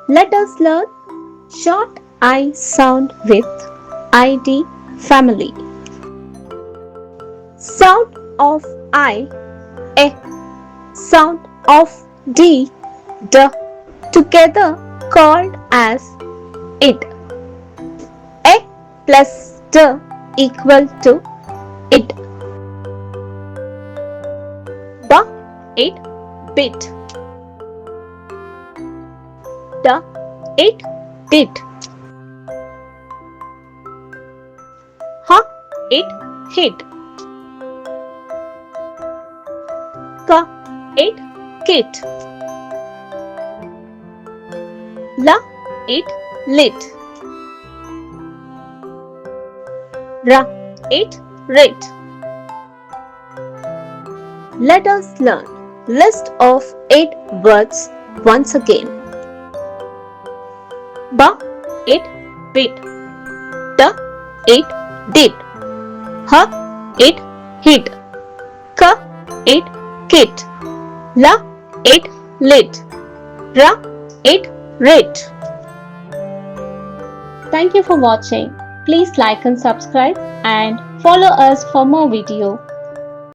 Let us learn short I sound with ID family. Sound of I, a. Sound of D, d. Together called as id. A plus d equal to id. B, it, bit. D, it, did. H, it, hid. K, it, kit. L, it, lit. R, it, writ. Let us learn list of 8 words once again. B, it, bit. D, it, did. H, it, hid. K, it, kit. L, it, lit. R, it, writ. Thank you for watching. Please like and subscribe and follow us for more video.